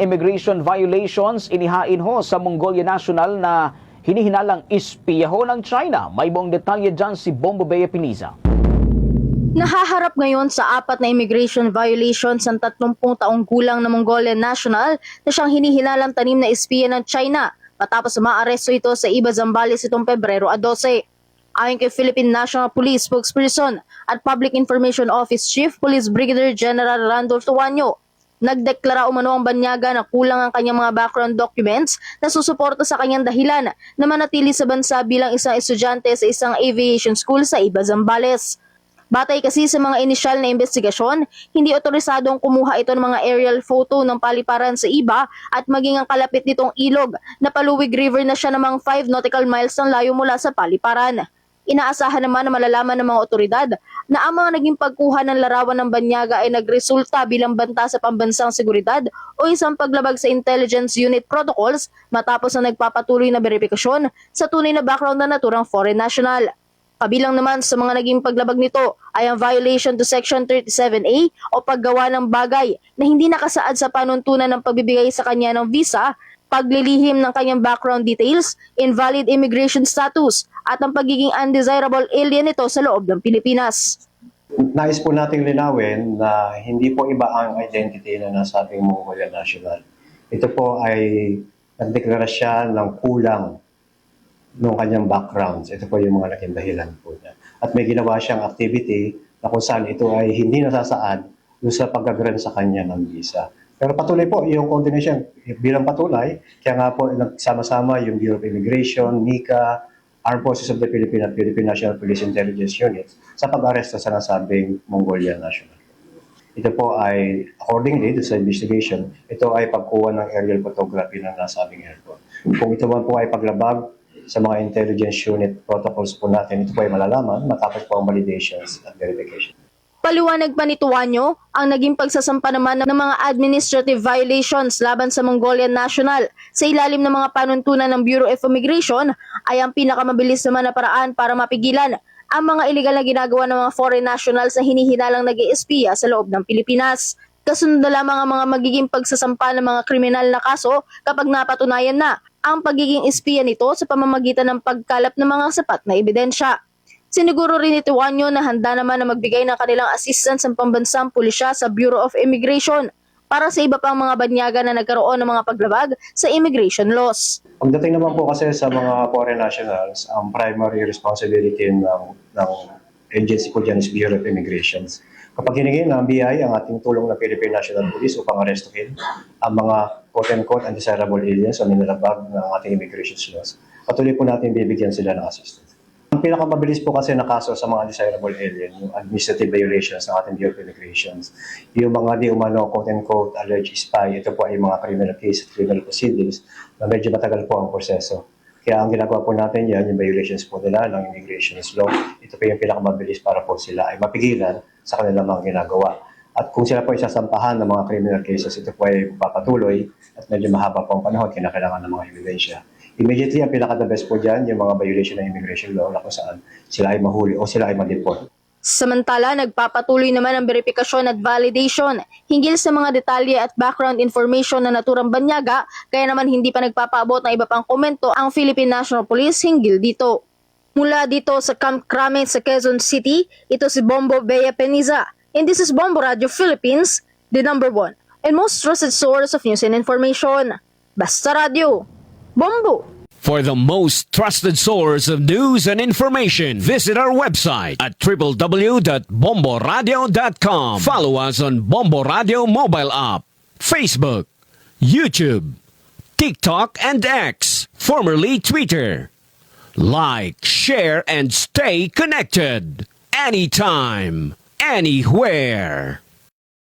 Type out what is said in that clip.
immigration violations inihain ho sa Mongolia National na hinihinalang ispiya ho ng China. May buong detalye dyan si Bombo Bea Piniza. Nahaharap ngayon sa 4 na immigration violations ang 30 taong gulang na Mongolian national na siyang hinihinalang tanim na espiya ng China matapos maaresto ito sa Iba Zambales itong Pebrero 12. Ayon kay Philippine National Police spokesperson at Public Information Office Chief Police Brigadier General Randolph Tuanyo, nagdeklara umano ang banyaga na kulang ang kanyang mga background documents na susuporta sa kanyang dahilan na manatili sa bansa bilang isang estudyante sa isang aviation school sa Iba Zambales. Batay kasi sa mga inisyal na investigasyon, hindi otorisadong kumuha ito ng mga aerial photo ng paliparan sa iba at maging ang kalapit nitong ilog na Paluwig River na siya namang 5 nautical miles ang layo mula sa paliparan. Inaasahan naman na malalaman ng mga otoridad na ang mga naging pagkuha ng larawan ng banyaga ay nagresulta bilang banta sa pambansang seguridad o isang paglabag sa intelligence unit protocols matapos ang nagpapatuloy na verifikasyon sa tunay na background na naturang foreign national. Kabilang naman sa mga naging paglabag nito ay ang violation to Section 37A o paggawa ng bagay na hindi nakasaad sa panuntunan ng pagbibigay sa kanya ng visa, paglilihim ng kanyang background details, invalid immigration status at ang pagiging undesirable alien nito sa loob ng Pilipinas. Nais po nating linawin na hindi po iba ang identity na nasa ating Mongolian National. Ito po ay nagdeklara siya ng kulang ng kanyang backgrounds. Ito po yung mga naging dahilan po niya. At may ginawa siyang activity na kung saan ito ay hindi nasasaad doon sa pag-grant sa kanya ng visa. Pero patuloy po yung coordination bilang patuloy. Kaya nga po nagsama-sama yung Bureau of Immigration, NICA, Armed Forces of the Philippines at Philippine National Police Intelligence Unit sa pag-aresto sa nasabing Mongolian National. Ito po ay, accordingly sa investigation, ito ay pagkuha ng aerial photography ng nasabing airport. Kung ito man po ay paglabag sa mga intelligence unit protocols po natin, ito po ay malalaman matapos po ang validations at verification. Paliwanag pa ni Tuanyo, ang naging pagsasampa naman ng mga administrative violations laban sa Mongolian National sa ilalim ng mga panuntunan ng Bureau of Immigration ay ang pinakamabilis naman na paraan para mapigilan ang mga illegal na ginagawa ng mga foreign nationals na hinihinalang nag-i-espiya sa loob ng Pilipinas. Kasunod na lamang ang mga magiging pagsasampa ng mga kriminal na kaso kapag napatunayan na ang pagiging espiya nito sa pamamagitan ng pagkalap ng mga sapat na ebidensya. Siniguro rin ni Tuanyo na handa naman na magbigay ng kanilang assistance ang pambansang pulisya sa Bureau of Immigration para sa iba pang mga banyaga na nagkaroon ng mga paglabag sa immigration laws. Pagdating naman po kasi sa mga foreign nationals, ang primary responsibility ng agency po dyan is Bureau of Immigration. Kapag hiningi ng BI ang ating tulong ng Philippine National Police upang arestuhin ang mga quote-unquote undesirable aliens o minalabag ng ating immigration laws, patuloy po natin bibigyan sila ng assistance. Ang pinakamabilis po kasi na kaso sa mga undesirable alien, yung administrative violations ng ating Bureau of Immigration, yung mga di umano quote-unquote alleged spy, ito po ay mga criminal case at criminal proceedings na medyo matagal po ang proseso. Kaya ang ginagawa po natin yan, yung violations po nila ng immigration law, ito po yung pinakamabilis para po sila ay mapigilan sa kanilang mga ginagawa. At kung sila po isasampahan ng mga criminal cases, ito po ay papatuloy at medyo mahaba po ang panahon, kinakailangan ng mga ebidensya. Immediately, ang pinaka-the best po dyan, yung mga violation ng immigration law na kung saan sila ay mahuli o sila ay ma-deport. Samantala, nagpapatuloy naman ang verifikasyon at validation hinggil sa mga detalye at background information na naturang banyaga, kaya naman hindi pa nagpapaabot ng iba pang komento ang Philippine National Police hinggil dito. Mula dito sa Camp Crame sa Quezon City, ito si Bombo Bea Piniza. And this is Bombo Radio Philippines, the #1 and most trusted source of news and information. Basta Radio, Bombo! For the most trusted source of news and information, visit our website at www.bomboradio.com. Follow us on Bombo Radio mobile app, Facebook, YouTube, TikTok, and X, formerly Twitter. Like, share, and stay connected. Anytime, anywhere.